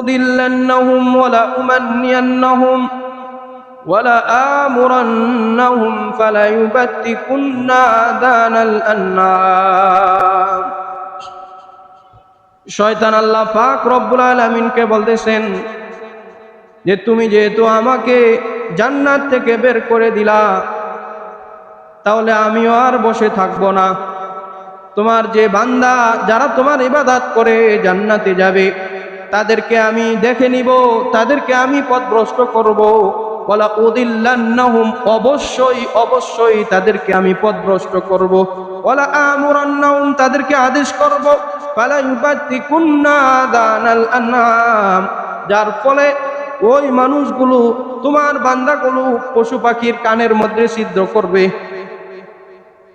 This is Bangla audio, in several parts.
لأضلنهم ولأمنينهم ولآمرنهم فليبتكن آذان الأنعام। শয়তান আল্লাহ পাক রব্বুল আলামিনকে বলতেছেন যে তুমি যেহেতু আমাকে জান্নাত থেকে বের করে দিলা, তাহলে আমিও আর বসে থাকবো না। তোমার যে বান্দা যারা তোমার ইবাদত করে জান্নাতে যাবে, তাদেরকে আমি দেখে নিব, তাদেরকে আমি পথভ্রষ্ট করব। ওয়ালা উদিল্লান্নাহুম, অবশ্যই অবশ্যই তাদেরকে আমি পথভ্রষ্ট করব। ওয়ালা আমুরান্নাহুম, তাদেরকে আদেশ করব। ফালা ইউবাত্তিকুন্না আযানাল আনআম, যার ফলে ওই মানুষগুলো তোমার বান্দাগুলো পশু পাখির কানের মধ্যে ছিদ্র করবে।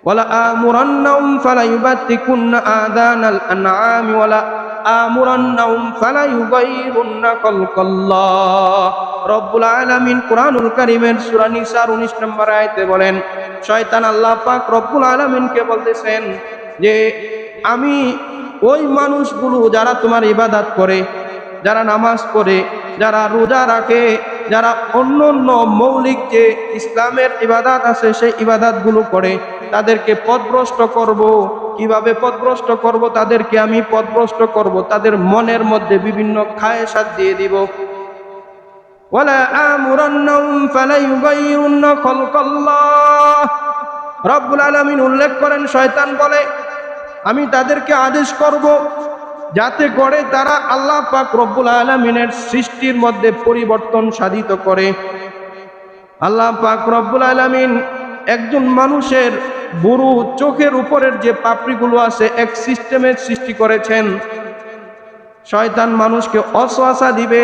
ওয়ালা আমুরান্নাহুম ফালা ইউবাত্তিকুন্না আযানাল আনআম ওয়ালা আমুরান্নাহুম ফালা ইউগাইরুন্না খালকাল্লাহ। রব্বুল আলামিন কুরআনুল কারীমের সূরা নিসার 19 নম্বর আয়াতে বলেন, শয়তান আল্লাহ পাক রব্বুল আলামিনকে বলতেছেন যে আমি ওই মানুষগুলো যারা তোমার ইবাদত করে, যারা নামাজ পড়ে, যারা রোজা রাখে, যারা অন্য অন্য মৌলিক যে ইসলামের ইবাদত আছে সেই ইবাদতগুলো করে, তাদেরকে পথভ্রষ্ট করব। কিভাবে পথভ্রষ্ট করব? তাদেরকে আমি পথভ্রষ্ট করব, তাদের মনের মধ্যে বিভিন্ন খায়েশাত দিয়ে দিব। ওয়ালা আমুরান্নাহুম ফালা ইউগাইরুন্না খালকাল্লাহ। রব্বুল আলামিন উল্লেখ করেন, শয়তান বলে আমি তাদেরকে আদেশ করব যাতে করে তারা আল্লাহ পাক রব্বুল আলামিনের সৃষ্টির মধ্যে পরিবর্তন সাধিত করে। আল্লাহ পাক রব্বুল আলামিন একজন মানুষের বুরু চোখের উপরের যে পাপড়িগুলো আছে এক সিস্টেমের সৃষ্টি করেছেন। শয়তান মানুষকে ওয়াসওয়াসা দিবে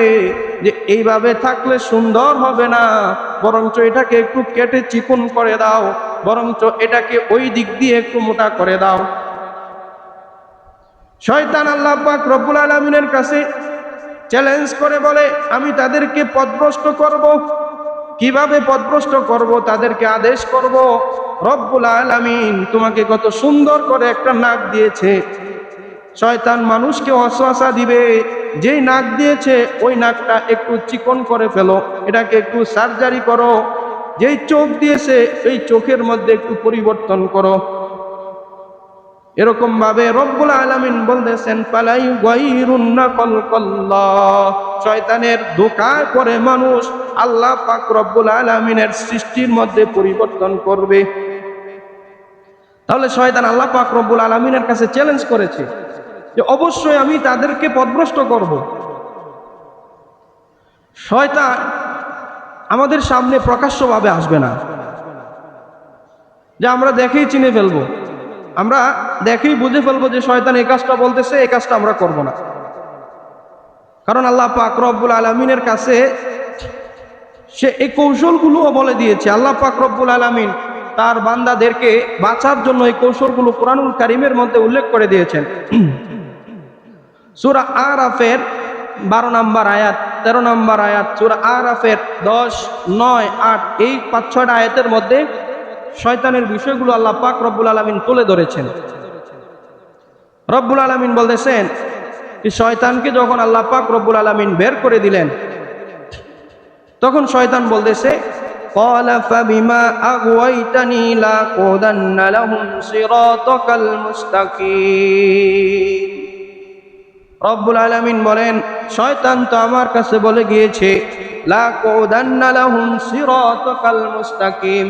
যে এইভাবে থাকলে সুন্দর হবে না, বরঞ্চ এটাকে একটু কেটে চিকন করে দাও, বরঞ্চ এটাকে ওই দিক দিয়ে একটু মোটা করে দাও। শয়তান আল্লাহ পাক রব্বুল আলামিনের কাছে চ্যালেঞ্জ করে বলে আমি তাদেরকে পথভ্রষ্ট করব। কিভাবে পথভ্রষ্ট করব? তাদেরকে আদেশ করব, রব্বুল আলামিন তোমাকে কত সুন্দর করে একটা নাক দিয়েছে। শয়তান মানুষকে ওয়াসওয়াসা দিবে, যেই নাক দিয়েছে ওই নাকটা একটু চিকন করে ফেলো, এটাকে একটু সার্জারি করো। যেই চোখ দিয়েছে এই চোখের মধ্যে একটু পরিবর্তন করো। এরকম ভাবে রব্বুল আলামিন বলতেছেন ফালা ইউগাইরুন্না খালকাল্লাহ। শয়তানের ধোঁকায় পড়ে মানুষ আল্লাহ পাক রব্বুল আলামিনের সৃষ্টির মধ্যে পরিবর্তন করবে। তাহলে শয়তান আল্লাহ পাক রব্বুল আলামিনের কাছে চ্যালেঞ্জ করেছে যে অবশ্যই আমি তাদেরকে পথভ্রষ্ট করব। শয়তান আমাদের সামনে প্রকাশ্যভাবে আসবে না, যে আমরা দেখেই চিনে ফেলবো, আমরা দেখেই বুঝে ফেলবো যে শয়তান এই কাজটা বলতেছে, এই কাজটা আমরা করব না। কারণ আল্লাহ পাক রব্বুল আলামিনের কাছে সে এই কৌশলগুলোও বলে দিয়েছে। আল্লাহ পাক রব্বুল আলামিন তার বান্দাদেরকে বাঁচার জন্য এই কৌশলগুলো কুরআনুল কারীমের মধ্যে উল্লেখ করে দিয়েছেন। সূরা আরাফের 12 নম্বর আয়াত, 13 নম্বর আয়াত, সূরা আরাফের 10, 9, 8 এই 5-6টা আয়াতের মধ্যে শয়তানের বিষয়গুলো আল্লাহ পাক রব্বুল আলামিন তুলে ধরেছেন। রব্বুল আলামিন বলতেছেন যে শয়তানকে যখন আল্লাহ পাক রব্বুল আলামিন বের করে দিলেন, তখন শয়তান বলতেছে ক্বালা ফাবিমা আগওয়াইতানি লাকুদান্না লাহুম সিরাতাকাল মুস্তাকিম। রব্বুল আলামিন বলেন শয়তান তো আমার কাছে বলে গিয়েছে লাকুদান্না লাহুম সিরাতাকাল মুস্তাকিম,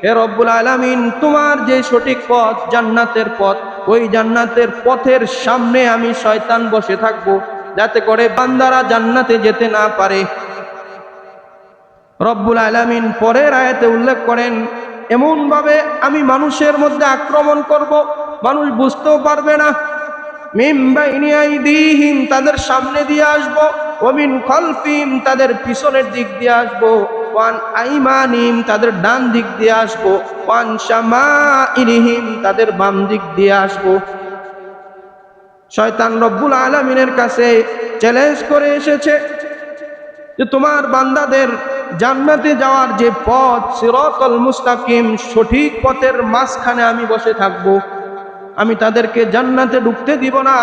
হে রব্বুল আলামিন তোমার যে সঠিক পথ জান্নাতের পথ, ওই জান্নাতের পথের সামনে আমি শয়তান বসে থাকব, যাতে করে বান্দারা জান্নাতে যেতে না পারে। রব্বুল আলামিন পরের আয়াতে উল্লেখ করেন এমন ভাবে আমি মানুষের মধ্যে আক্রমণ করব, মানুষ বুঝতেও পারবে না। মিন বাইনি আইদিহিম, তাদের সামনে দিয়ে আসবো, ওয়া মিন খালফিহিম, তাদের পিছনের দিক দিয়ে আসবো, ওয়ান আইমানিহিম, তাদের ডান দিক দিয়ে আসবো, ওয়ান শামাইলিহিম, তাদের বাম দিক দিয়ে আসবো। শয়তান রব্বুল আলামিনের কাছে চ্যালেঞ্জ করে এসেছে যে তোমার বান্দাদের জান্নাতে যাওয়ার যে পথ সিরাতাল মুস্তাকিম, সঠিক পথের মাঝখানে আমি বসে থাকব, আমি তাদেরকে জান্নাতে ঢুকতে দিব না।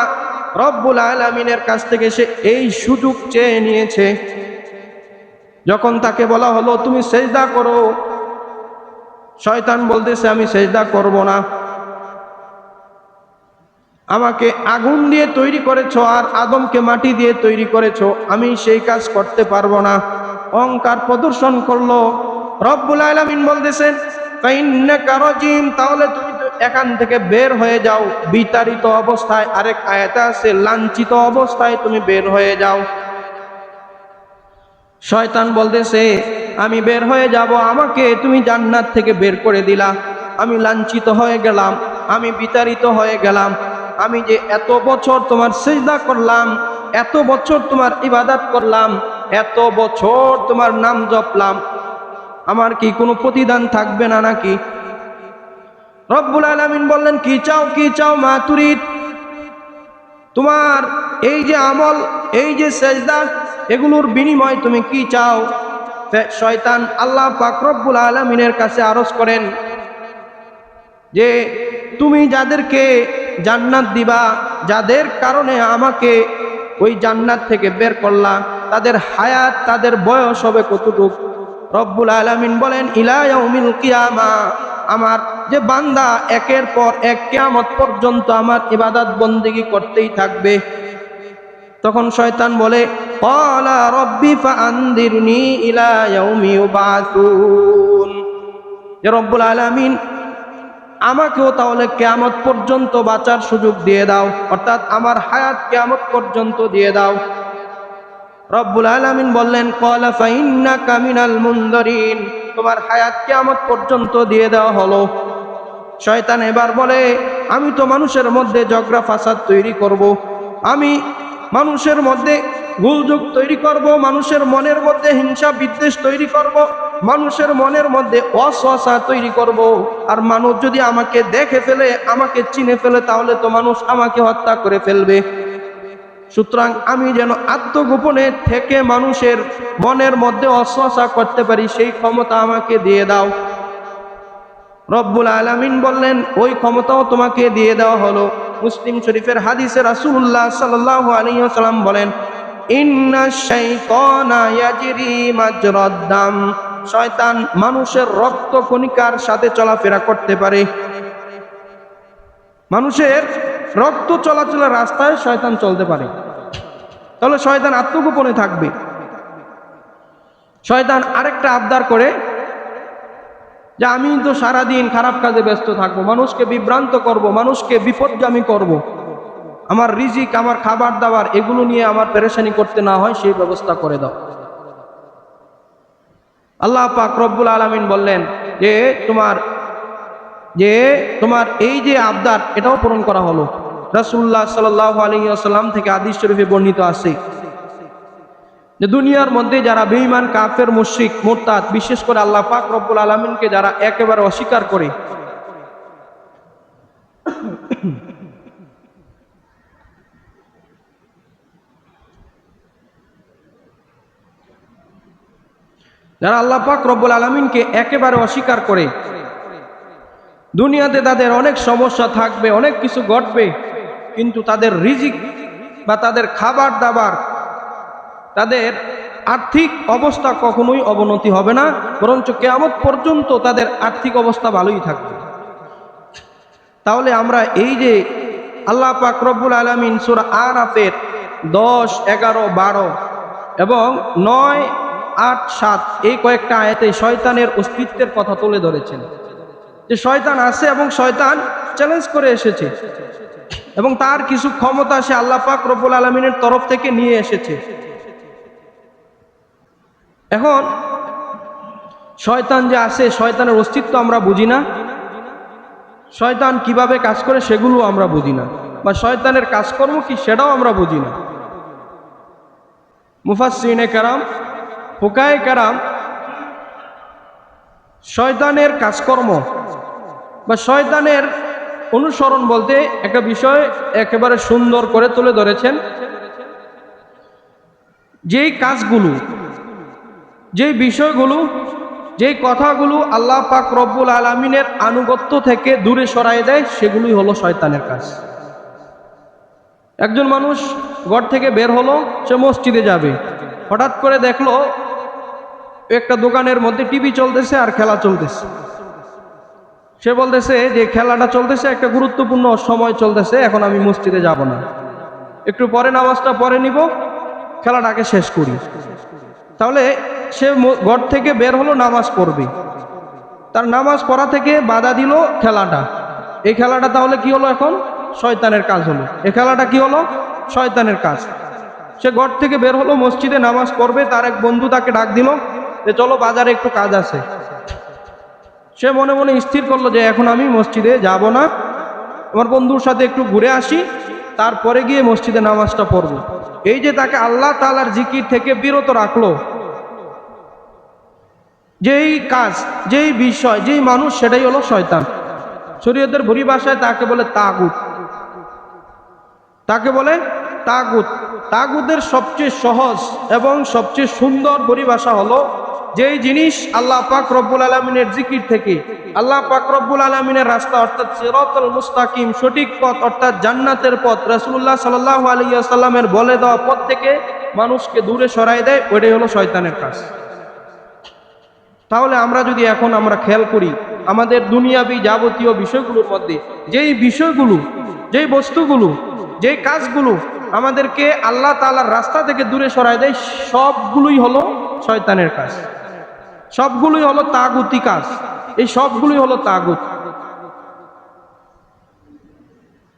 রব্বুল আলামিনের কাছ থেকে সে এই সুযোগ চেয়ে নিয়েছে। যখন তাকে বলা হলো তুমি সেজদা করো, শয়তান বলতেছে আমি সেজদা করব না, আমাকে আগুন দিয়ে তৈরি করেছো আর আদমকে মাটি দিয়ে তৈরি করেছো, আমি সেই কাজ করতে পারবো না। অহংকার প্রদর্শন করলো। রব্বুল আলামিন বলতেছেন ফাইন্নাকা রাজিম, তাহলে তুমি তো এখান থেকে বের হয়ে যাও বিতাড়িত অবস্থায়। আরেক আয়াতে আছে লাঞ্ছিত অবস্থায় তুমি বের হয়ে যাও। শয়তান বলতেছে আমি বের হয়ে যাব, আমাকে তুমি জান্নাত থেকে বের করে দিলা, আমি লাঞ্ছিত হয়ে গেলাম, আমি বিতাড়িত হয়ে গেলাম। আমি যে এত বছর তোমার সিজদা করলাম, এত বছর তোমার ইবাদত করলাম, এত বছর তোমার নাম জপলাম, আমার কি কোনো প্রতিদান থাকবে না নাকি? রব্বুল আলামিন বললেন কি চাও, কি চাও মা তুরিদ, তোমার এই যে আমল, এই যে সিজদা, এগুলোর বিনিময় তুমি কি চাও? শয়তান আল্লাহ পাক রব্বুল আলামিনের কাছে আরজ করেন যে তুমি যাদেরকে জান্নাত দিবা, যাদের কারণে আমাকে ওই জান্নাত থেকে বের করলা, তাদের হায়াত, তাদের বয়স হবে কতটুক? রব্বুল আলামিন বলেন ইলা ইয়াউমিল কিয়ামা, আমার যে বান্দা একের পর এক কিয়ামত পর্যন্ত আমার ইবাদত বন্দেগী করতেই থাকবে। তখন শয়তান বলে ক্বালা রব্বি ফাআনদিরনি ইলা ইয়াউমি ইউবাসুন, যে রব্বুল আলামিন আমাকেও তাহলে কিয়ামত পর্যন্ত বাঁচার সুযোগ দিয়ে দাও, অর্থাৎ আমার হায়াত কিয়ামত পর্যন্ত দিয়ে দাও। রব্বুল আলামিন বললেন ক্বালা ফাইন্নাকা মিনাল মুনযারিন, তোমার হায়াত কিয়ামত পর্যন্ত দিয়ে দেওয়া হলো। শয়তান এবার বলে আমি তো মানুষের মধ্যে ঝগড়া ফাসাদ তৈরি করব, আমি মানুষের মধ্যে গোলযোগ তৈরি করব, মানুষের মনের মধ্যে হিংসা বিদ্বেষ তৈরি করব, মানুষের মনের মধ্যে অসহসা তৈরি করব। আর মানুষ যদি আমাকে দেখে ফেলে, আমাকে চিনে ফেলে, তাহলে তো মানুষ আমাকে হত্যা করে ফেলবে। সুতরাং আমি যেন আত্মগোপনে থেকে মানুষের মনের মধ্যে অসহসা করতে পারি, সেই ক্ষমতা আমাকে দিয়ে দাও। রব্বুল আলামিন বললেন ওই ক্ষমতাও তোমাকে দিয়ে দেওয়া হলো। মুসলিম শরীফের হাদিসে রাসূলুল্লাহ সাল্লাল্লাহু আলাইহি ওয়াসাল্লাম বলেন ইন্নাশ শাইতানা ইয়াজরি মাজরাদ দাম, শয়তান মানুষের রক্ত কণিকার সাথে চলাফেরা করতে পারে। মানুষের রক্ত চলাচলের রাস্তায় শয়তান চলতে পারে। তাহলে শয়তান আত্মগোপনে থাকবে। শয়তান আরেকটা আবদার করে যে আমি তো সারাদিন খারাপ কাজে ব্যস্ত থাকবো, মানুষকে বিভ্রান্ত করব, মানুষকে বিপদগামী করব, আমার রিজিক, আমার খাবার দাবার এগুলো নিয়ে আমার পেরেশানি করতে না হয় সেই ব্যবস্থা করে দাও। আল্লাহ পাক রব্বুল আলামিন বললেন যে তোমার এই যে আবদার, এটাও পূরণ করা হলো। রাসূলুল্লাহ সাল্লাল্লাহু আলাইহি ওয়াসাল্লাম থেকে হাদিস শরীফে বর্ণিত আছে যে দুনিয়ার মধ্যে যারা বেঈমান, কাফের, মুশরিক, মুরতাদ, বিশেষ করে আল্লাহ পাক রব্বুল আলামিনকে যারা একেবারে অস্বীকার করে, যারা আল্লাহ পাক রব্বুল আলামিনকে একেবারে অস্বীকার করে, দুনিয়াতে তাদের অনেক সমস্যা থাকবে, অনেক কিছু ঘটবে, কিন্তু তাদের রিজিক বা তাদের খাবার দাবার, তাদের আর্থিক অবস্থা কখনোই অবনতি হবে না, বরঞ্চ কিয়ামত পর্যন্ত তাদের আর্থিক অবস্থা ভালোই থাকবে। তাহলে আমরা এই যে আল্লাহ পাক রব্বুল আলামিন সূরা আরাফের 10, 11, 12 এবং 9, 8, 7 এই কয়েকটা আয়াতে শয়তানের অস্তিত্বের কথা তুলে ধরেছেন, যে শয়তান আছে এবং শয়তান চ্যালেঞ্জ করে এসেছে এবং তার কিছু ক্ষমতা সে আল্লাহ পাক রব্বুল আলামিনের তরফ থেকে নিয়ে এসেছে। এখন শয়তান যে আছে, শয়তানের অস্তিত্ব আমরা বুঝি না, শয়তান কিভাবে কাজ করে সেগুলো আমরা বুঝি না, বা শয়তানের কাজকর্ম কি সেটাও আমরা বুঝি না। মুফাসসিরিনে কেরাম, ফুকায়ে কেরাম শয়তানের কাজকর্ম বা শয়তানের অনুসরণ বলতে একটা বিষয় একেবারে সুন্দর করে তুলে ধরেছেন। যেই কাজগুলো, যেই বিষয়গুলো, যেই কথাগুলো আল্লাহ পাক রব্বুল আলামিনের আনুগত্য থেকে দূরে সরায় দেয়, সেগুলোই হলো শয়তানের কাজ। একজন মানুষ ঘর থেকে বের হলো, সে মসজিদে যাবে, হঠাৎ করে দেখলো একটা দোকানের মধ্যে টিভি চলতেছে আর খেলা চলতেছে। সে বলতেছে যে খেলাটা চলতেছে, একটা গুরুত্বপূর্ণ সময় চলতেছে, এখন আমি মসজিদে যাব না, একটু পরে নামাজটা পরে নিব, খেলাটাকে শেষ করি। তাহলে সে ঘর থেকে বের হলো নামাজ পড়বে, তার নামাজ পড়া থেকে বাধা দিল খেলাটা। এই খেলাটা তাহলে কি হলো? এখন শয়তানের কাজ হলো। এই খেলাটা কি হলো? শয়তানের কাজ। সে ঘর থেকে বের হলো, মসজিদে নামাজ পড়বে, তার এক বন্ধু তাকে ডাক দিল যে চলো বাজারে একটু কাজ আছে। সে মনে মনে স্থির করলো যে এখন আমি মসজিদে যাব না, আমার বন্ধুর সাথে একটু ঘুরে আসি, তারপরে গিয়ে মসজিদে নামাজটা পড়ব। এই যে তাকে আল্লাহ তাআলার জিকির থেকে বিরত রাখলো, যেই কাজ, যেই বিষয়, যেই মানুষ, সেটাই হলো শয়তান। শরীয়তের পরিভাষায় তাকে বলে তাগুত। তাকে বলে তাগুত। তাগুতের সবচেয়ে সহজ এবং সবচেয়ে সুন্দর পরিভাষা হলো যেই জিনিস আল্লাহ পাক রব্বুল আলামিনের জিকির থেকে, আল্লাহ পাক রব্বুল আলামিনের রাস্তা অর্থাৎ সিরাতুল মুস্তাকিম, সঠিক পথ অর্থাৎ জান্নাতের পথ, রাসূলুল্লাহ সাল্লাল্লাহু আলাইহি ওয়াসাল্লামের বলে দেওয়া পথ থেকে মানুষকে দূরে সরায় দেয়, ওইটাই হলো শয়তানের কাজ। তাহলে আমরা যদি এখন আমরা খেয়াল করি, আমাদের দুনিয়াবি যাবতীয় বিষয়গুলোর মধ্যে যেই বিষয়গুলো, যেই বস্তুগুলো, যেই কাজগুলো আমাদেরকে আল্লাহ তাআলার রাস্তা থেকে দূরে সরায় দেয়, সবগুলোই হলো শয়তানের কাজ, সবগুলোই হলো তাগুতি কাজ। এই সবগুলোই হলো তাগুত।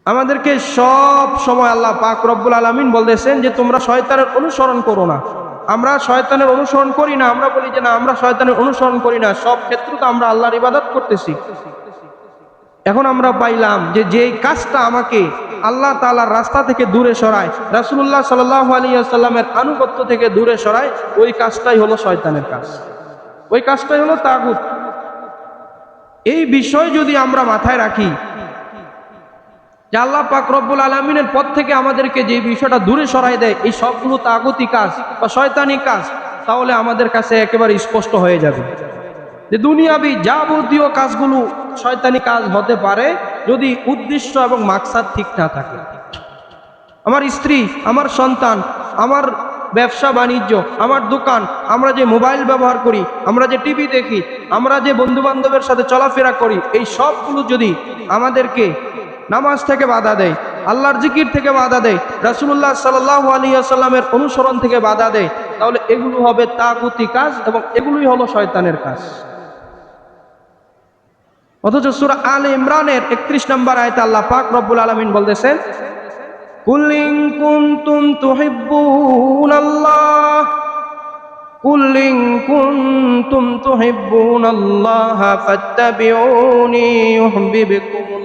আমাদেরকে সব সময় আল্লাহ পাক রব্বুল আলামিন বলতেছেন যে তোমরা শয়তানের অনুসরণ করো না। আমরা শয়তানের অনুসরণ করি না, আমরা বলি যে না আমরা শয়তানের অনুসরণ করি না, সব ক্ষেত্রে তো আমরা আল্লাহর ইবাদত করতেছি। এখন আমরা পাইলাম যে যেই কাজটা আমাকে আল্লাহ তাআলার রাস্তা থেকে দূরে সরায়, রাসূলুল্লাহ সাল্লাল্লাহু আলাইহি ওয়াসাল্লামের আনুগত্য থেকে দূরে সরায়, ওই কাজটাই হলো শয়তানের কাজ, ওই কাজটাই হলো তাগুত। এই বিষয় যদি আমরা মাথায় রাখি যে আল্লাহ পাক রব্বুল আলামিনের পথ থেকে আমাদেরকে যে বিষয়টা দূরে সরাই দেয়, এই সবগুলো তাগুতি কাজ বা শয়তানি কাজ, তাহলে আমাদের কাছে একেবারে স্পষ্ট হয়ে যাবে যে দুনিয়াবি যাবতীয় কাজগুলো শয়তানি কাজ হতে পারে যদি উদ্দেশ্য এবং মাকসাদ ঠিক না থাকে। আমার স্ত্রী, আমার সন্তান, আমার ব্যবসা বাণিজ্য, আমার দোকান, আমরা যে মোবাইল ব্যবহার করি, আমরা যে টিভি দেখি, আমরা যে বন্ধু বান্ধবের সাথে চলাফেরা করি, এই সবগুলো যদি আমাদেরকে নামাজ থেকে বাধা দেয়, আল্লাহর জিকির থেকে বাধা দেয়, রাসূলুল্লাহ সাল্লাল্লাহু আলাইহি ওয়াসাল্লামের অনুসরণ থেকে বাধা দেয়, তাহলে এগুলো হবে তাগুতি কাজ এবং এগুলোই হলো শয়তানের কাজ। অথচ সূরা আলে ইমরানের 31 নম্বর আয়াতে আল্লাহ পাক রব্বুল আলামিন বলতেছেন, কুল ইন কুনতুম তুহিব্বুনাল্লাহ, কুল ইন কুনতুম তুহিব্বুনাল্লাহ ফাত্তাবিউনি ইউহিব্বুকুমুল্লাহ।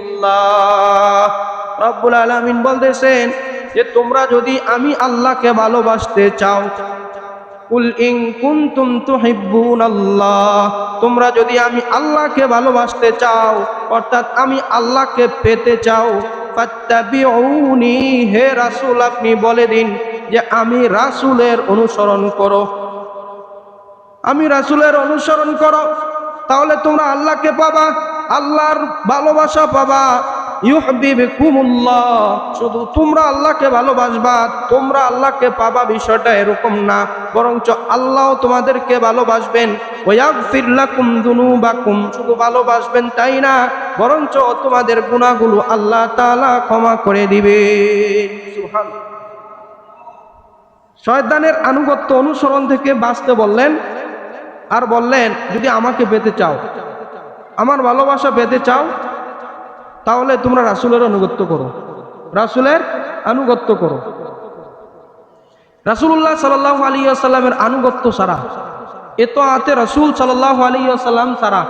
রব্বুল আলামিন বলতেছেন যে তোমরা যদি আমি আল্লাহকে ভালোবাসতে চাও, কুল ইন কুনতুম তুহিব্বুনাল্লাহ, তোমরা যদি আমি আল্লাহকে ভালোবাসতে চাও অর্থাৎ আমি আল্লাহকে পেতে চাও, ফাত্তাবিউনি, হে রাসূল আপনি বলে দিন যে আমি রাসূলের অনুসরণ করো, আমি রাসূলের অনুসরণ করো, তাহলে তোমরা আল্লাহকে পাবা, আল্লাহর ভালোবাসা পাবা। ইউহিব্বুকুমুল্লাহ, শুধু তোমরা আল্লাহকে ভালোবাসবা, তোমরা আল্লাহকে পাবা বিষয়টা এরকম না, বরঞ্চ আল্লাহ তোমাদেরকে ভালোবাসবেন। ওয়াগফির লাকুম যুনুবাকুম, শুধু ভালোবাসবেন তাই না, বরঞ্চ তোমাদের গুনাহগুলো আল্লাহ তাআলা ক্ষমা করে দিবেন। সুবহানাল্লাহ। শয়তানের আনুগত্য অনুসরণ থেকে বাঁচতে বললেন, আর বললেন যদি আমাকে পেতে চাও, আমার ভালোবাসা পেতে চাও, তাহলে তোমরা রাসূলের আনুগত্য করো, রাসূলের আনুগত্য করো। রাসূলুল্লাহ সাল্লাল্লাহু আলাইহি ওয়াসাল্লামের আনুগত্য ছাড়া, ইতাআতে রাসূল সাল্লাল্লাহু আলাইহি ওয়াসাল্লাম ছাড়া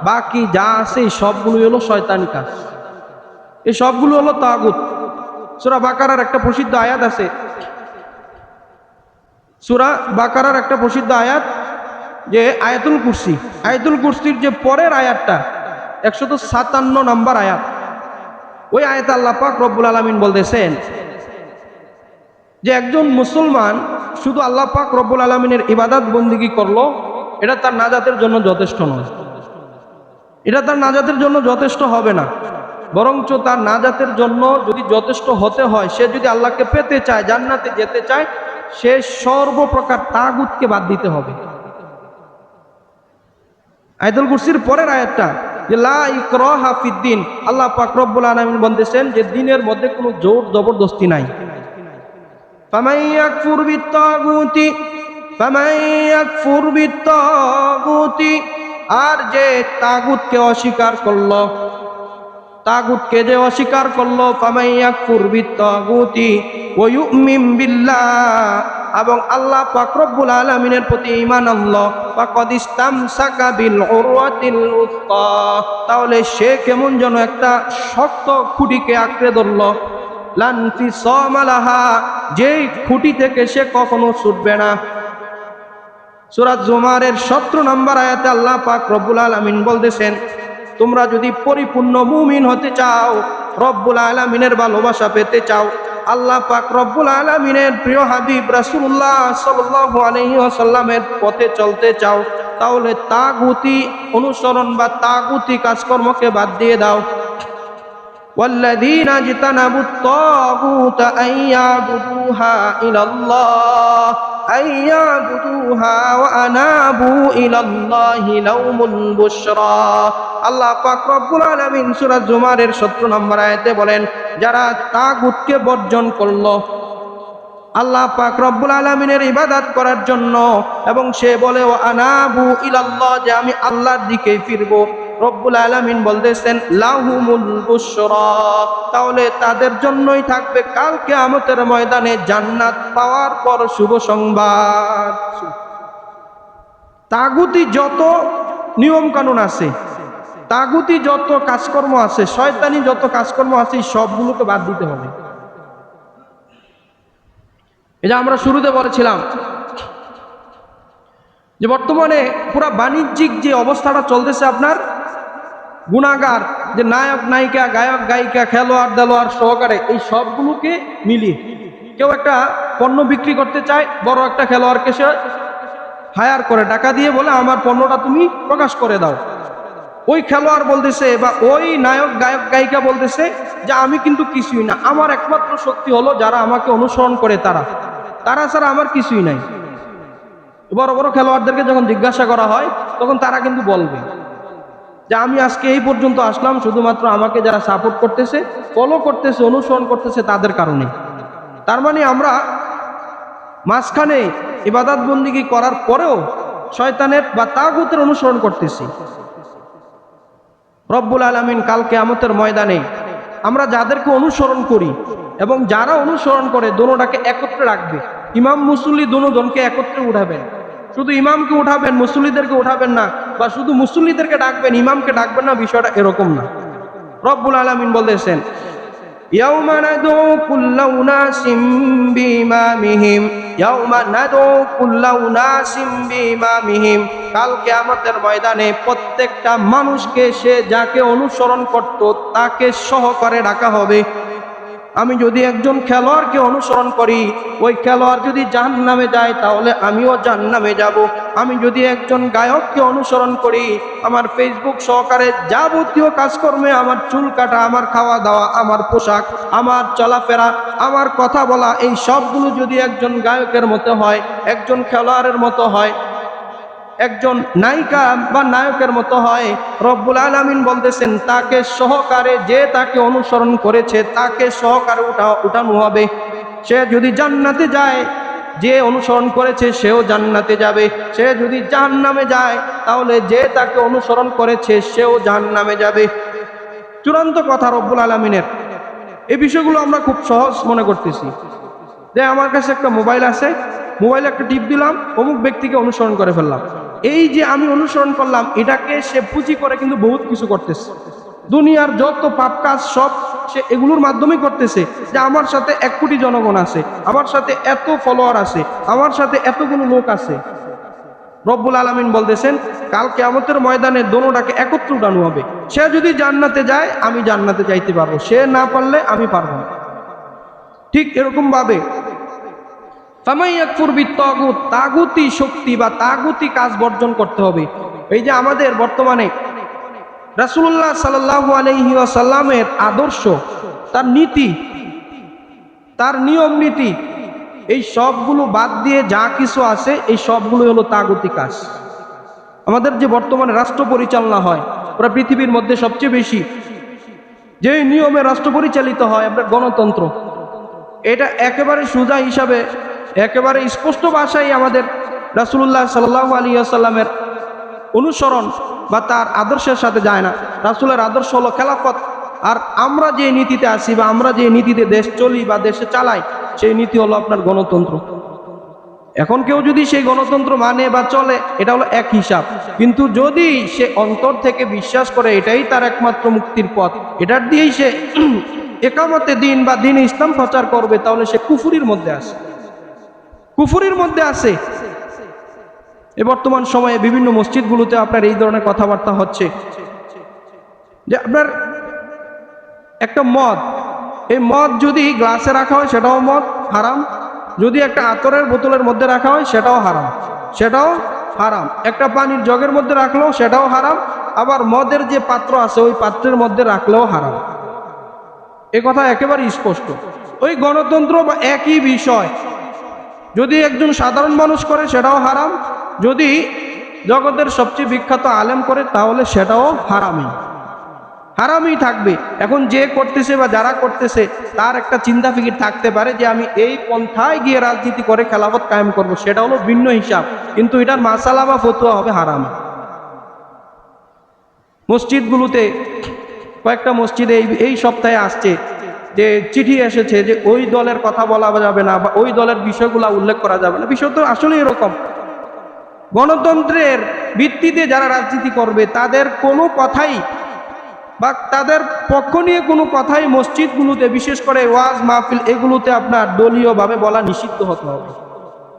বাকি যা আছে সবগুলো হলো শয়তানি কাজ, এই সবগুলো হলো তাগুত। সূরা বাকারার একটা প্রসিদ্ধ আয়াত আছে, সূরা বাকারার একটা প্রসিদ্ধ আয়াত যে আয়াতুল কুরসি, আয়াতুল কুরসির যে পরের আয়াতটা 157 নম্বর আয়াত, ওই আয়াতে আল্লাহ পাক রব্বুল আলামিন বলতেছেন যে একজন মুসলমান শুধু আল্লাহ পাক রব্বুল আলামিনের ইবাদত বন্দেগী করলো, এটা তার নাজাতের জন্য যথেষ্ট নয়, এটা তার নাজাতের জন্য যথেষ্ট হবে না। বরঞ্চ তার নাজাতের জন্য যদি যথেষ্ট হতে হয়, সে যদি আল্লাহকে পেতে চায়, জান্নাতে যেতে চায়, সে সর্বপ্রকার তাগুতকে বাদ দিতে হবে। আয়াতুল কুরসির পরের আয়াতটা যে লা ইকরাহা ফিদ্দিন, আল্লাহ পাক রব্বুল আলামিন বলতেছেন যে দিনের মধ্যে কোনো জোর জবরদস্তি নাই। ফামান ইয়াকফুর বিত্তাগুতি, ফামান ইয়াকফুর বিত্তাগুতি, আর যে তাগুতকে অস্বীকার করলো, তাগুতকে যে অস্বীকার করলো, ফামান ইয়াকফুর বিত্তাগুতি ওয়া ইউমিন বিল্লাহ, এবং আল্লাহ পাক রব্বুল আলামিনের প্রতি ঈমান আনলো, ফাকাদ ইসতামসাকা বিল উরওয়াতিল উসকা, তাহলে সে কেমন যেন একটা শক্ত খুঁটিকে আঁকড়ে ধরলো, লান ফিসামা লাহা, যেই খুঁটি থেকে সে কখনো ছুটবে না। সূরা জুমারের 17 নম্বর আয়াতে আল্লাহ পাক রব্বুল আলামিন বলতেছেন, তোমরা যদি পরিপূর্ণ মুমিন হতে চাও, রব্বুল আলামিনের ভালোবাসা পেতে চাও, আল্লাহ পাক রব্বুল আলামিনের প্রিয় হাবিব রাসূলুল্লাহ সাল্লাল্লাহু আলাইহি ওয়াসাল্লামের পথে চলতে চাও, তাহলে তাগুতি অনুসরণ বা তাগুতি কাজকর্মকে বাদ দিয়ে দাও। ওয়াল্লাযীনা ইজতানাবুত তাগুতা আইয়াবুদুহা ইলাল্লাহ, আইয়াবুদুহা ওয়া আনাবু ইলাল্লাহি লাহুমুল বুশরা। আল্লাহ পাক রব্বুল আলামিন সূরা জুমারের 17 নম্বর আয়াতে বলেন, যারা তাগুতকে বর্জন করলো আল্লাহ পাক রব্বুল আলামিনের ইবাদত করার জন্য, এবং সে বলে ওয়া আনাবু ইলাল্লাহ, যে আমি আল্লাহর দিকে ফিরবো, রব্বুল আলামিন বলতেছেন লাহুমুল বুশরা, তাহলে তাদের জন্যই থাকবে কাল কিয়ামতের ময়দানে জান্নাত পাওয়ার পর শুভ সংবাদ। তাগুতি যত নিয়ম কানুন আছে, তাগুতি যত কাজকর্ম আছে, শয়তানি যত কাজকর্ম আছে, সবগুলোকে বাদ দিতে হবে। এটা আমরা শুরুতে বলেছিলাম যে বর্তমানে পুরা বাণিজ্যিক যে অবস্থাটা চলতেছে, আপনার গুণাগার, যে নায়ক নায়িকা, গায়ক গায়িকা, খেলোয়াড় দেলোয়াড় সহকারে এই সবগুলোকে মিলিয়ে কেউ একটা পণ্য বিক্রি করতে চায়, বড় একটা খেলোয়াড়কে সে হায়ার করে, টাকা দিয়ে বলে আমার পণ্যটা তুমি প্রকাশ করে দাও। ওই খেলোয়াড় বলতেছে বা ওই নায়ক গায়ক গায়িকা বলতেছে যে আমি কিন্তু কিছুই না, আমার একমাত্র শক্তি হলো যারা আমাকে অনুসরণ করে, তারা ছাড়া আমার কিছুই নাই। বড় বড় খেলোয়াড়দেরকে যখন জিজ্ঞাসা করা হয়, তখন তারা কিন্তু বলবে যে আমি আজকে এই পর্যন্ত আসলাম শুধুমাত্র আমাকে যারা সাপোর্ট করতেছে, ফলো করতেছে, অনুসরণ করতেছে, তাদের কারণে। তার মানে আমরা মাঝখানে ইবাদত বন্দিগি করার পরেও শয়তানের বা তাগুতের অনুসরণ করতেছি। রব্বুল আলামিন কাল কিয়ামতের ময়দানে আমরা যাদেরকে অনুসরণ করি এবং যারা অনুসরণ করে, দোনোটাকে একত্রে রাখবে। ইমাম মুসল্লি দোনোজনকে একত্রে উঠাবেন, শুধু ইমামকে উঠাবেন, মুসল্লিদেরকে উঠাবেন না, বা শুধু মুসল্লিদেরকে ডাকবেন, ইমামকে ডাকবেন না, বিষয়টা এরকম না। রব্বুল আলামিন বলতেছেন ইয়াউমা নাদউ কুল্লা উনাসিম বিইমামিহিম, ইয়াউমা নাদউ কুল্লা উনাসিম বিইমামিহিম, কাল কিয়ামতের ময়দানে প্রত্যেকটা মানুষকে সে যাকে অনুসরণ করত তাকে সহকারে ডাকা হবে। আমি যদি একজন খেলোয়াড়কে অনুসরণ করি, ওই খেলোয়াড় যদি জাহান্নামে যায় তাহলে আমিও জাহান্নামে যাব। আমি যদি একজন গায়ককে অনুসরণ করি, আমার ফেসবুক সহকারে যাবতীয় কাজকর্মে, আমার চুল কাটা, আমার খাওয়া দাওয়া, আমার পোশাক, আমার চলাফেরা, আমার কথা বলা, এই সবগুলো যদি একজন গায়কের মতো হয়, একজন খেলোয়াড়ের মতো হয়, একজন নায়িকা বা নায়কের মতো হয়, রব্বুল আলামিন বলতেছেন তাকে সহকারে, যে তাকে অনুসরণ করেছে তাকে সহকারে উঠানো হবে। সে যদি জান্নাতে যায়, যে অনুসরণ করেছে সেও জান্নাতে যাবে। সে যদি জাহান্নামে যায়, তাহলে যে তাকে অনুসরণ করেছে সেও জাহান্নামে যাবে। চূড়ান্ত কথা রব্বুল আলামিনের। এই বিষয়গুলো আমরা খুব সহজ মনে করতেছি, যে আমার কাছে একটা মোবাইল আছে, মোবাইলে একটা টিপ দিলাম, অমুক ব্যক্তিকে অনুসরণ করে ফেললাম। এই যে আমি অনুসরণ করলাম, এটাকে সে পুঁজি করে কিন্তু বহুত কিছু করতেছে। দুনিয়ার যত পাপ কাজ সব সে এগুলোর মাধ্যমেই করতেছে, যে আমার সাথে 1 কোটি জনগণ আছে, আমার সাথে এত ফলোয়ার আছে, আমার সাথে এতগুলো লোক আছে। রব্বুল আলামিন বলতেছেন কাল কিয়ামতের ময়দানে দোনোটাকে একত্রে উঠানো হবে। সে যদি জান্নাতে যায়, আমি জান্নাতে যাইতে পারবো, সে না পারলে আমি পারবো না। ঠিক এরকম ভাবে তাগুতি শক্তি বা তাগুতি কাজ বর্জন করতে হবে। এই যে আমাদের বর্তমানে রাসূলুল্লাহ সাল্লাল্লাহু আলাইহি ওয়াসাল্লামের আদর্শ, তার নীতি, তার নিয়ম নীতি, এই সবগুলো বাদ দিয়ে যা কিছু আছে এই সবগুলো হলো তাগুতি কাজ। আমাদের যে বর্তমানে রাষ্ট্র পরিচালনা হয় পুরো পৃথিবীর মধ্যে সবচেয়ে বেশি যে নিয়মে রাষ্ট্র পরিচালিত হয় আপনার গণতন্ত্র, এটা একেবারে সোজা হিসাবে একেবারে স্পষ্ট ভাষায় আমাদের রাসূলুল্লাহ সাল্লাল্লাহু আলাইহি ওয়াসাল্লামের অনুসরণ বা তার আদর্শের সাথে যায় না। রাসূলের আদর্শ হলো খেলাফত, আর আমরা যে নীতিতে আছি বা আমরা যে নীতিতে দেশ চলি বা দেশে চালাই সেই নীতি হলো আপনার গণতন্ত্র। এখন কেউ যদি সেই গণতন্ত্র মানে বা চলে এটা হলো এক হিসাব, কিন্তু যদি সে অন্তর থেকে বিশ্বাস করে এটাই তার একমাত্র মুক্তির পথ, এটার দিয়েই সে একামতে দিন বা দিন ইসলাম প্রচার করবে, তাহলে সে কুফুরির মধ্যে আছে, কুফুরির মধ্যে আছে। এ বর্তমান সময়ে বিভিন্ন মসজিদগুলোতে আপনার এই ধরনের কথাবার্তা হচ্ছে যে আপনার একটা মদ, এই মদ যদি গ্লাসে রাখা হয় সেটাও মদ হারাম, যদি একটা আতরের বোতলের মধ্যে রাখা হয় সেটাও হারাম, সেটাও হারাম। একটা পানির জগের মধ্যে রাখলেও সেটাও হারাম, আবার মদের যে পাত্র আছে ওই পাত্রের মধ্যে রাখলেও হারাম। এ কথা একেবারে স্পষ্ট। ওই গণতন্ত্র বা একই বিষয়, যদি একজন সাধারণ মানুষ করে সেটাও হারাম, যদি জগতের সবচেয়ে বিখ্যাত আলেম করে তাহলে সেটাও হারামই, হারামই থাকবে। এখন যে করতেছে বা যারা করতেছে তার একটা চিন্তা ফিকির থাকতে পারে যে আমি এই পন্থায় গিয়ে রাজনীতি করে খেলাফত কায়েম করব, সেটা হলো ভিন্ন হিসাব, কিন্তু এটার মাসালা বা ফতোয়া হবে হারাম। মসজিদগুলোতে কয়েকটা মসজিদে এই সপ্তাহে আসছে যে চিঠি এসেছে যে ওই দলের কথা বলা যাবে না বা ওই দলের বিষয়গুলো উল্লেখ করা যাবে না। বিষয় তো আসলে এরকম, গণতন্ত্রের ভিত্তিতে যারা রাজনীতি করবে তাদের কোনো কথাই বা তাদের পক্ষ নিয়ে কোনো কথাই মসজিদগুলোতে, বিশেষ করে ওয়াজ মাহফিল এগুলোতে আপনার দলীয়ভাবে বলা নিষিদ্ধ হতে হবে,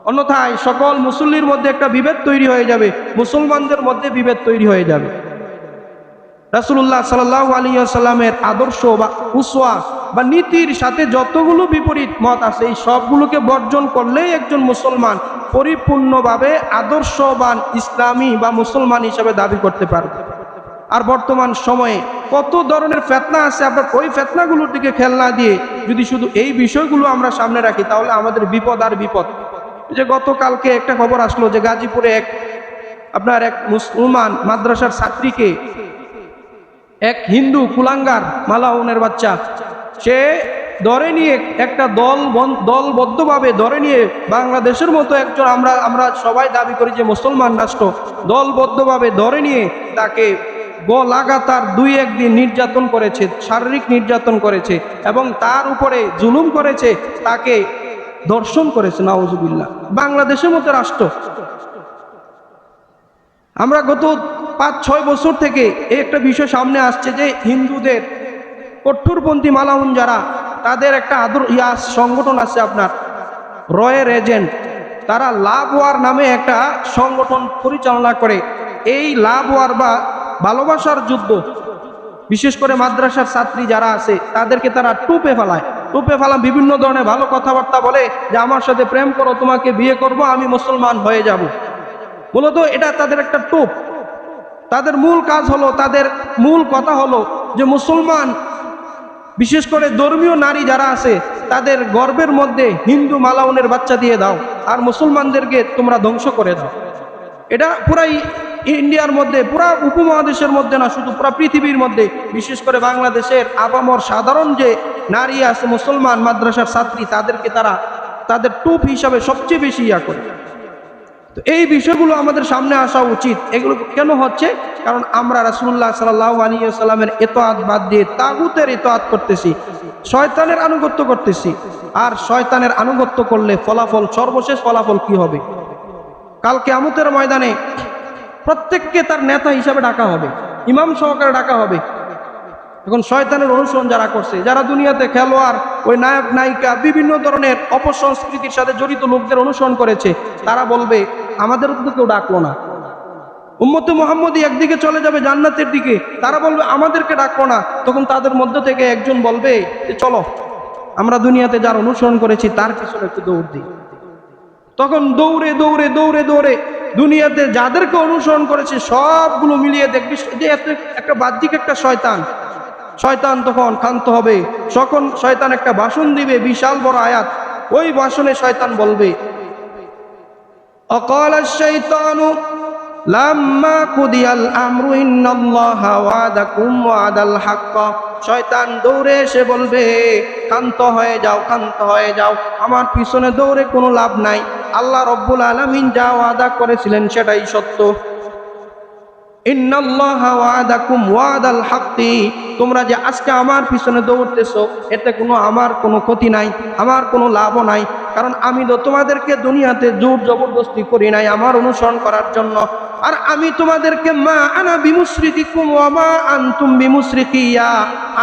অন্যথায় সকল মুসল্লির মধ্যে একটা বিভেদ তৈরি হয়ে যাবে, মুসলমানদের মধ্যে বিভেদ তৈরি হয়ে যাবে। রাসূলুল্লাহ সাল্লাল্লাহু আলাইহি ওয়াসাল্লামের আদর্শ বা উসওয়া বা নীতির সাথে যতগুলো বিপরীত মত আছে এই সবগুলোকে বর্জন করলেই একজন মুসলমান পরিপূর্ণভাবে আদর্শবান ইসলামী বা মুসলমান হিসাবে দাবি করতে পারবে। আর বর্তমান সময়ে কত ধরনের ফিতনা আছে, আপনার ওই ফিতনাগুলোর দিকে খেয়াল না দিয়ে যদি শুধু এই বিষয়গুলো আমরা সামনে রাখি তাহলে আমাদের বিপদ আর বিপদ। যে গতকালকে একটা খবর আসলো যে গাজীপুরে আপনার এক মুসলমান মাদ্রাসার ছাত্রীকে এক হিন্দু কুলাঙ্গার মালাউনের বাচ্চা সে ধরে নিয়ে একটা দলবদ্ধভাবে ধরে নিয়ে বাংলাদেশের মতো একজন আমরা সবাই দাবি করি যে মুসলমান রাষ্ট্র, দলবদ্ধভাবে ধরে নিয়ে তাকে লাগাতার 2-1 দিন নির্যাতন করেছে, শারীরিক নির্যাতন করেছে এবং তার উপরে জুলুম করেছে, তাকে ধর্ষণ করেছে। নাউজুবিল্লাহ। বাংলাদেশের মতো রাষ্ট্র, আমরা গত 5-6 বছর থেকে এই একটা বিষয় সামনে আসছে যে হিন্দুদের কঠোরপন্থী মালাউন যারা, তাদের একটা সংগঠন আছে আপনার রয়ের এজেন্ট, তারা লাভ ওয়ার নামে একটা সংগঠন পরিচালনা করে। এই লাভ ওয়ার বা ভালোবাসার যুদ্ধ, বিশেষ করে মাদ্রাসার ছাত্রী যারা আছে তাদেরকে তারা টুপে ফেলায়, বিভিন্ন ধরনের ভালো কথাবার্তা বলে যে আমার সাথে প্রেম করো, তোমাকে বিয়ে করব, আমি মুসলমান হয়ে যাব। মূলত এটা তাদের একটা টোপ। তাদের মূল কাজ হলো, তাদের মূল কথা হলো যে মুসলমান, বিশেষ করে ধর্মীয় নারী যারা আছে তাদের গর্ভের মধ্যে হিন্দু মালাউনের বাচ্চা দিয়ে দাও আর মুসলমানদেরকে তোমরা ধ্বংস করে দাও। এটা পুরাই ইন্ডিয়ার মধ্যে, পুরা উপমহাদেশের মধ্যে না, শুধু পুরা পৃথিবীর মধ্যে, বিশেষ করে বাংলাদেশের আপামর সাধারণ যে নারী আছে মুসলমান মাদ্রাসার ছাত্রী, তাদেরকে তারা তাদের টুপ হিসাবে সবচেয়ে বেশি করে। তো এই বিষয়গুলো আমাদের সামনে আসা উচিত। এগুলো কেন হচ্ছে? কারণ আমরা রাসূলুল্লাহ সাল্লাল্লাহু আলাইহি ওয়াসাল্লামের ইতাআত বাদ দিয়ে তাগুতের ইতাআত করতেছি, শয়তানের আনুগত্য করতেছি। আর শয়তানের আনুগত্য করলে ফলাফল, সর্বশেষ ফলাফল কি হবে? কাল কিয়ামতের ময়দানে প্রত্যেককে তার নেতা হিসাবে ডাকা হবে, ইমাম সহকারে ডাকা হবে। এখন শয়তানের অনুসরণ যারা করছে, যারা দুনিয়াতে খেলোয়াড়, ওই নায়ক নায়িকা, বিভিন্ন ধরনের অপসংস্কৃতির সাথে জড়িত লোকদের অনুসরণ করেছে, তারা বলবে আমাদের তো কেউ ডাকলো না। উম্মতে মুহাম্মদী একদিকে চলে যাবে জান্নাতের দিকে, তারা বলবে আমাদেরকে ডাকলো না। তখন তাদের মধ্য থেকে একজন বলবে যে চলো আমরা দুনিয়াতে যার অনুসরণ করেছি তার পিছনে একটু দৌড় দিই। তখন দৌড়ে দৌড়ে দৌড়ে দৌড়ে দুনিয়াতে যাদেরকে অনুসরণ করেছে সবগুলো মিলিয়ে দেখবি যে একটা বাহ্যিক একটা শয়তান, শয়তান তখন ক্ষান্ত হবে। যখন শয়তান একটা ভাষণ দিবে বিশাল বড় আয়াত, ওই ভাষণে শয়তান বলবে অকাল শাইতানু লাম্মা কুদিয়াল আমরু ইন্নাল্লাহা ওয়াদাকুম ওয়াদাল হক। শয়তান দৌড়ে এসে বলবে ক্ষান্ত হয়ে যাও, ক্ষান্ত হয়ে যাও, আমার পিছনে দৌড়ে কোনো লাভ নাই, আল্লাহ রব্বুল আলামিন যা ওয়াদা করেছিলেন সেটাই সত্য। ইন্নাল্লাহা ওয়াদাকুম ওয়াদাল হক। তোমরা যে আজকে আমার পিছনে দৌড়তেছো এতে আমার কোনো ক্ষতি নাই, আমার কোনো লাভও নাই, কারণ আমি তো তোমাদেরকে দুনিয়াতে জোর জবরদস্তি করি নাই আমার অনুসরণ করার জন্য। আর আমি তোমাদেরকে মা আনা বিমুশরিকিকুম ওয়া মা আনতুম বিমুশরিকিয়া,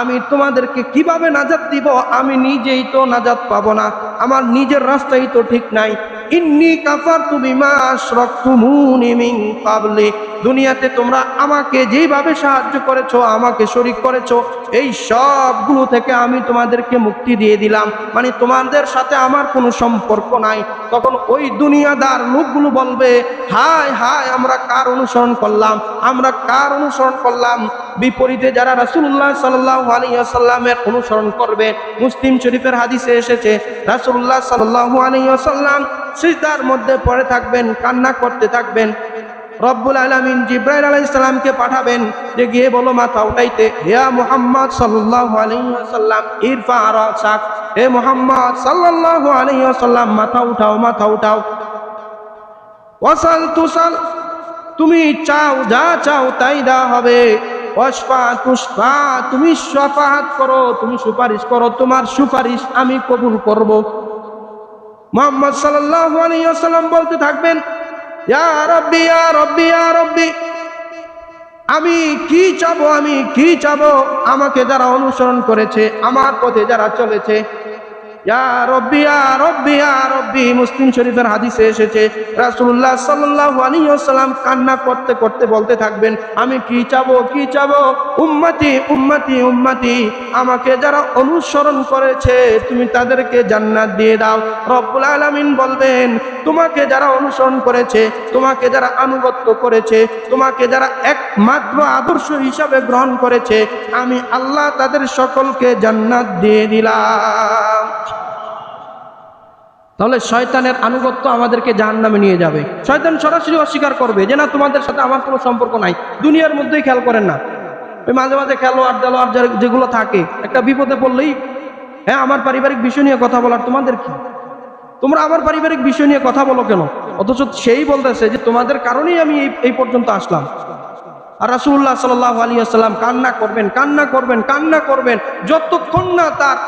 আমি তোমাদেরকে কিভাবে নাজাত দিব, আমি নিজেই তো নাজাত পাবো না, আমার নিজের রাস্তাই তো ঠিক নাই। ইন্নী কাফারতু বিমা আশরাকতুমুনি মিন ক্বাবলি, দুনিয়াতে তোমরা আমাকে যেইভাবে সাহায্য করেছো, আমাকে শরীক করেছো, এই সবগুলো থেকে আমি তোমাদেরকে মুক্তি দিয়ে দিলাম, মানে তোমাদের সাথে আমার কোনো সম্পর্ক নাই। তখন ওই দুনিয়াদার লোকগুলো বলবে হায় হায়, আমরা কার অনুসরণ করলাম, আমরা কার অনুসরণ করলাম। বিপরীতে যারা রাসূলুল্লাহ সাল্লাল্লাহু আলাইহি ওয়াসাল্লামের অনুসরণ করবে, মুসলিম শরীফের হাদিসে এসেছে রাসূলুল্লাহ সাল্লাল্লাহু আলাইহি ওয়াসাল্লাম সিজদার মধ্যে পড়ে থাকবেন, কান্না করতে থাকবেন। রব্বুল আলামিন জিবরাইল আলাইহিস সালামকে পাঠাবেন যে গিয়ে বলো মাথা উঠাইতে, হে মুহাম্মদ সাল্লাল্লাহু আলাইহি ওয়াসাল্লাম ইরফা রাসাক, হে মুহাম্মদ সাল্লাল্লাহু আলাইহি ওয়াসাল্লাম মাথা উঠাও, মাথা উঠাও। ওয়াসাল তুসাল, তুমি চাও যা চাও তাই দেওয়া হবে। ওয়াশফা তুশফা, তুমি শাফাআত করো, তুমি সুপারিশ করো, তোমার সুপারিশ আমি কবুল করব। মুহাম্মদ সাল্লাল্লাহু আলাইহি ওয়াসাল্লাম বলতে থাকবেন ইয়া রাব্বি ইয়া রাব্বি ইয়া রাব্বি, আমি কি চাবো, আমি কি চাবো, আমাকে যারা অনুসরণ করেছে, আমার পথে যারা চলেছে, ইয়া রাব্বি ইয়া রাব্বি ইয়া রাব্বি। মুসলিম শরীফের হাদিসে এসেছে রাসূলুল্লাহ সাল্লাল্লাহু আলাইহি ওয়াসাল্লাম কান্না করতে করতে বলতে থাকবেন আমি কি চাবো, কি চাবো, উম্মতি উম্মতি উম্মতি, আমাকে যারা অনুসরণ করেছে তুমি তাদেরকে জান্নাত দিয়ে দাও। রব্বুল আলামিন বলবেন তোমাকে যারা অনুসরণ করেছে, তোমাকে যারা আনুগত্য করেছে, তোমাকে যারা একমাত্র আদর্শ হিসাবে গ্রহণ করেছে, আমি আল্লাহ তাদের সকলকে জান্নাত দিয়ে দিলাম। তাহলে শয়তানের আনুগত্য আমাদেরকে জাহান্নামে নিয়ে যাবে। শয়তান সরাসরি অস্বীকার করবে যে না, তোমাদের সাথে আমার কোনো সম্পর্ক নাই। দুনিয়ার মধ্যেই খেয়াল করেন না, ওই মাঝে মাঝে খেলোয়াড় দেলোয়াড় যেগুলো থাকে, একটা বিপদে পড়লেই হ্যাঁ আমার পারিবারিক বিষয় নিয়ে কথা বলার তোমাদের কি, তোমরা আমার পারিবারিক বিষয় নিয়ে কথা বলো কেন, অথচ সেই বলতেছে যে তোমাদের কারণেই আমি এই পর্যন্ত আসলাম। আর রাসূলুল্লাহ সাল্লাল্লাহু আলাইহি ওয়াসাল্লাম কান্না করবেন, কান্না করবেন, কান্না করবেন, যতক্ষণ না তার